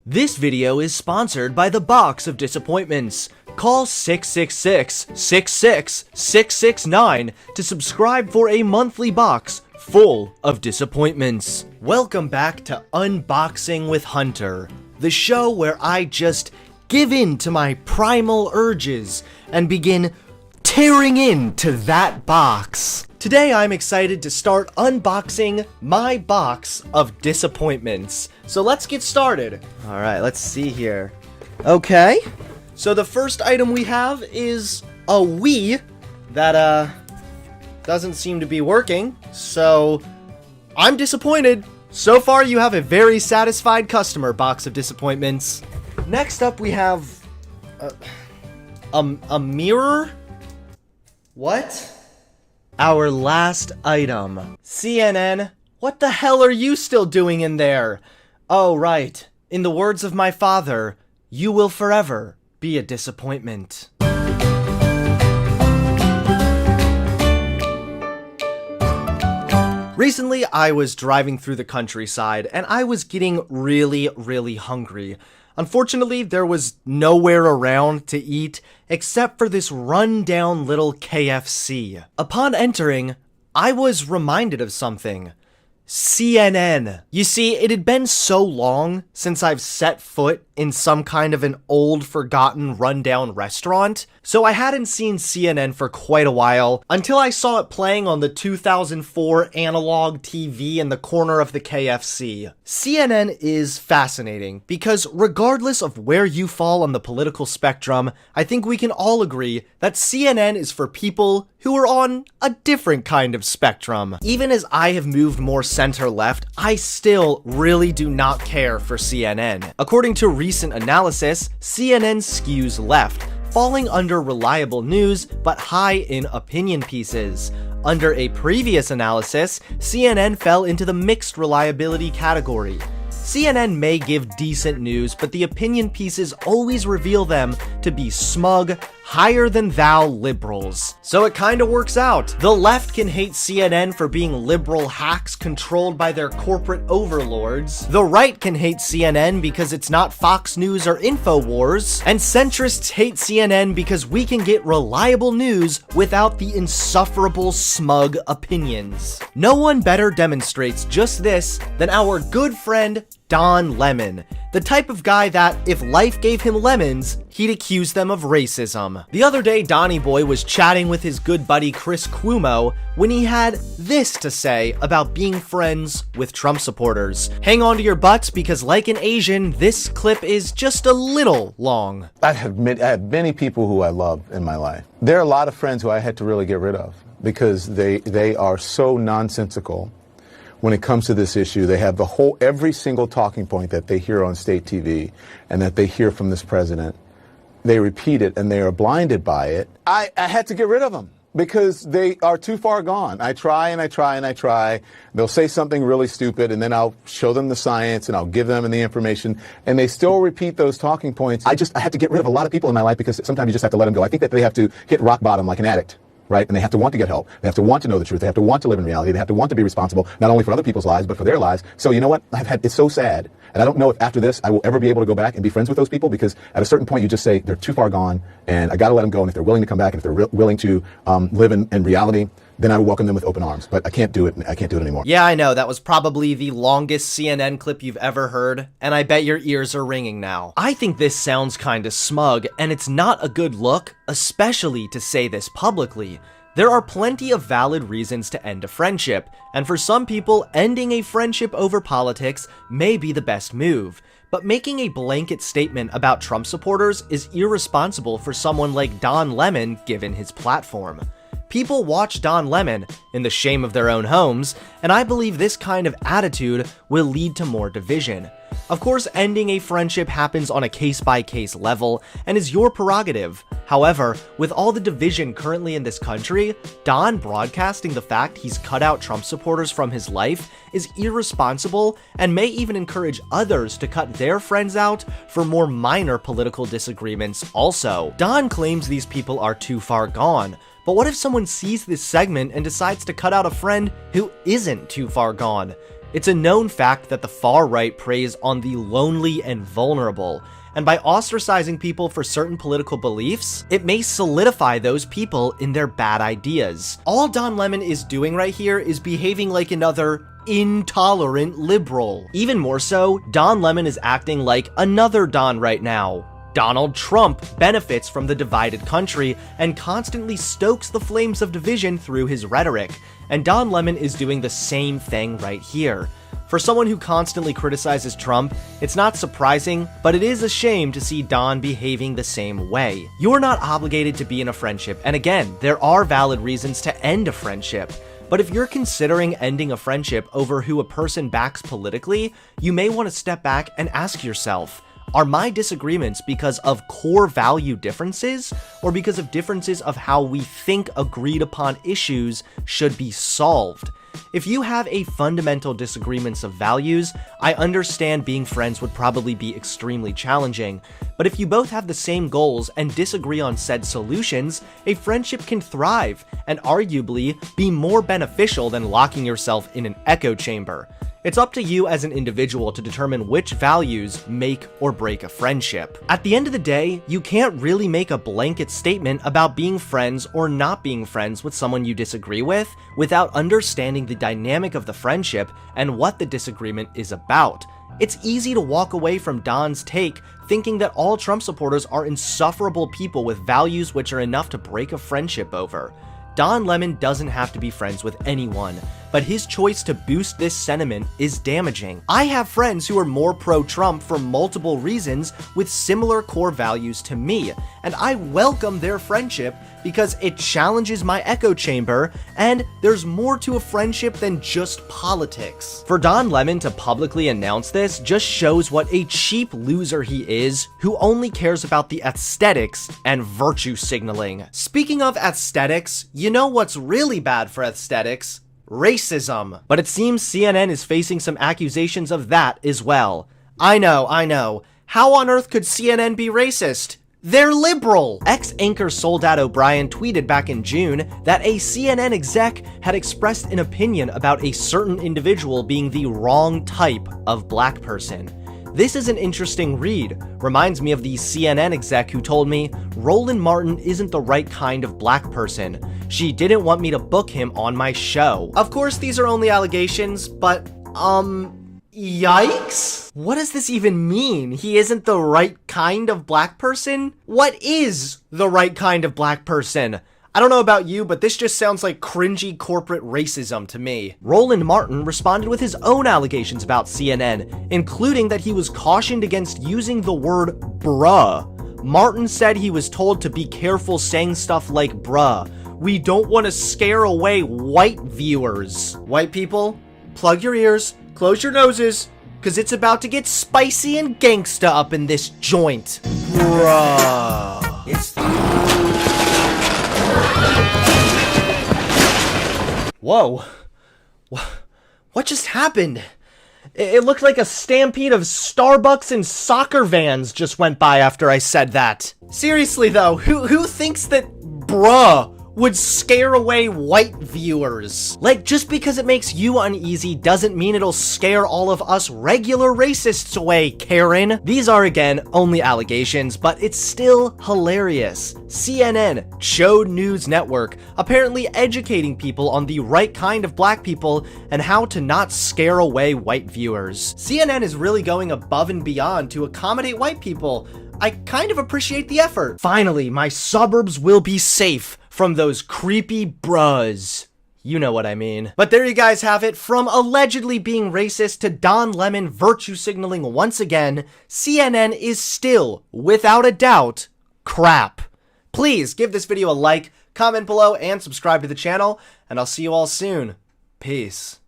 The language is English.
This video is sponsored by the Box of Disappointments. Call 666-66-669 to subscribe for a monthly box full of disappointments. Welcome back to Unboxing with Hunter, the show where I just give in to my primal urges and begin tearing into that box. Today I'm excited to start unboxing my box of disappointments. So let's get started. Alright, let's see here. Okay, so the first item we have is a Wii that doesn't seem to be working, so I'm disappointed. So far you have a very satisfied customer, Box of Disappointments. Next up we have a mirror? What? Our last item. CNN, what the hell are you still doing in there? Oh, right. In the words of my father, you will forever be a disappointment. Recently, I was driving through the countryside, and I was getting really hungry. Unfortunately, there was nowhere around to eat except for this run-down little KFC. Upon entering, I was reminded of something. CNN. You see, it had been so long since I've set foot in some kind of an old, forgotten, rundown restaurant, so I hadn't seen CNN for quite a while, until I saw it playing on the 2004 analog TV in the corner of the KFC. CNN is fascinating, because regardless of where you fall on the political spectrum, I think we can all agree that CNN is for people who are on a different kind of spectrum. Even as I have moved more center-left, I still really do not care for CNN. According to recent analysis, CNN skews left, falling under reliable news but high in opinion pieces. Under a previous analysis, CNN fell into the mixed reliability category. CNN may give decent news, but the opinion pieces always reveal them to be smug, higher-than-thou liberals. So it kinda works out. The left can hate CNN for being liberal hacks controlled by their corporate overlords. The right can hate CNN because it's not Fox News or InfoWars. And centrists hate CNN because we can get reliable news without the insufferable smug opinions. No one better demonstrates just this than our good friend Don Lemon, the type of guy that, if life gave him lemons, he'd accuse them of racism. The other day, Donny Boy was chatting with his good buddy Chris Cuomo when he had this to say about being friends with Trump supporters. Hang on to your butts because, like an Asian, this clip is just a little long. I have many people who I love in my life. There are a lot of friends who I had to really get rid of because they are so nonsensical. When it comes to this issue, they have every single talking point that they hear on state TV and that they hear from this president. They repeat it and they are blinded by it. I had to get rid of them because they are too far gone. I try and I try and I try. They'll say something really stupid and then I'll show them the science and I'll give them the information and they still repeat those talking points. I had to get rid of a lot of people in my life because sometimes you just have to let them go. I think that they have to hit rock bottom like an addict. Right? And they have to want to get help. They have to want to know the truth. They have to want to live in reality. They have to want to be responsible, not only for other people's lives, but for their lives. So you know what? It's so sad. And I don't know if after this, I will ever be able to go back and be friends with those people because at a certain point you just say, they're too far gone and I got to let them go. And if they're willing to come back and if they're willing to live in reality, then I will welcome them with open arms. But I can't do it. I can't do it anymore. Yeah, I know. That was probably the longest CNN clip you've ever heard, and I bet your ears are ringing now. I think this sounds kinda smug, and it's not a good look, especially to say this publicly. There are plenty of valid reasons to end a friendship, and for some people, ending a friendship over politics may be the best move. But making a blanket statement about Trump supporters is irresponsible for someone like Don Lemon given his platform. People watch Don Lemon in the shame of their own homes, and I believe this kind of attitude will lead to more division. Of course, ending a friendship happens on a case-by-case level and is your prerogative. However, with all the division currently in this country, Don broadcasting the fact he's cut out Trump supporters from his life is irresponsible and may even encourage others to cut their friends out for more minor political disagreements also. Don claims these people are too far gone, but what if someone sees this segment and decides to cut out a friend who isn't too far gone? It's a known fact that the far right preys on the lonely and vulnerable, and by ostracizing people for certain political beliefs, it may solidify those people in their bad ideas. All Don Lemon is doing right here is behaving like another intolerant liberal. Even more so, Don Lemon is acting like another Don right now. Donald Trump benefits from the divided country and constantly stokes the flames of division through his rhetoric, and Don Lemon is doing the same thing right here. For someone who constantly criticizes Trump, it's not surprising, but it is a shame to see Don behaving the same way. You're not obligated to be in a friendship, and again, there are valid reasons to end a friendship. But if you're considering ending a friendship over who a person backs politically, you may want to step back and ask yourself, are my disagreements because of core value differences, or because of differences of how we think agreed upon issues should be solved? If you have a fundamental disagreements of values, I understand being friends would probably be extremely challenging, but if you both have the same goals and disagree on said solutions, a friendship can thrive and arguably be more beneficial than locking yourself in an echo chamber. It's up to you as an individual to determine which values make or break a friendship. At the end of the day, you can't really make a blanket statement about being friends or not being friends with someone you disagree with without understanding the dynamic of the friendship and what the disagreement is about. It's easy to walk away from Don's take thinking that all Trump supporters are insufferable people with values which are enough to break a friendship over. Don Lemon doesn't have to be friends with anyone, but his choice to boost this sentiment is damaging. I have friends who are more pro-Trump for multiple reasons with similar core values to me, and I welcome their friendship because it challenges my echo chamber, and there's more to a friendship than just politics. For Don Lemon to publicly announce this just shows what a cheap loser he is, who only cares about the aesthetics and virtue signaling. Speaking of aesthetics, you know what's really bad for aesthetics? Racism. But it seems CNN is facing some accusations of that as well. I know. How on earth could CNN be racist? They're liberal! Ex-anchor Soledad O'Brien tweeted back in June that a CNN exec had expressed an opinion about a certain individual being the wrong type of black person. This is an interesting read. Reminds me of the CNN exec who told me Roland Martin isn't the right kind of black person. She didn't want me to book him on my show. Of course, these are only allegations, but, yikes? What does this even mean? He isn't the right kind of black person? What is the right kind of black person? I don't know about you, but this just sounds like cringy corporate racism to me. Roland Martin responded with his own allegations about CNN, including that he was cautioned against using the word bruh. Martin said he was told to be careful saying stuff like bruh. We don't want to scare away white viewers. White people, plug your ears, close your noses, cause it's about to get spicy and gangsta up in this joint. Bruh. Whoa. What just happened? It looked like a stampede of Starbucks and soccer vans just went by after I said that. Seriously though, who thinks that bruh would scare away white viewers? Like, just because it makes you uneasy doesn't mean it'll scare all of us regular racists away, Karen. These are, again, only allegations, but it's still hilarious. CNN, Chode News Network, apparently educating people on the right kind of black people and how to not scare away white viewers. CNN is really going above and beyond to accommodate white people. I kind of appreciate the effort. Finally, my suburbs will be safe from those creepy bruhs. You know what I mean. But there you guys have it. From allegedly being racist to Don Lemon virtue signaling once again, CNN is still, without a doubt, crap. Please give this video a like, comment below, and subscribe to the channel, and I'll see you all soon. Peace.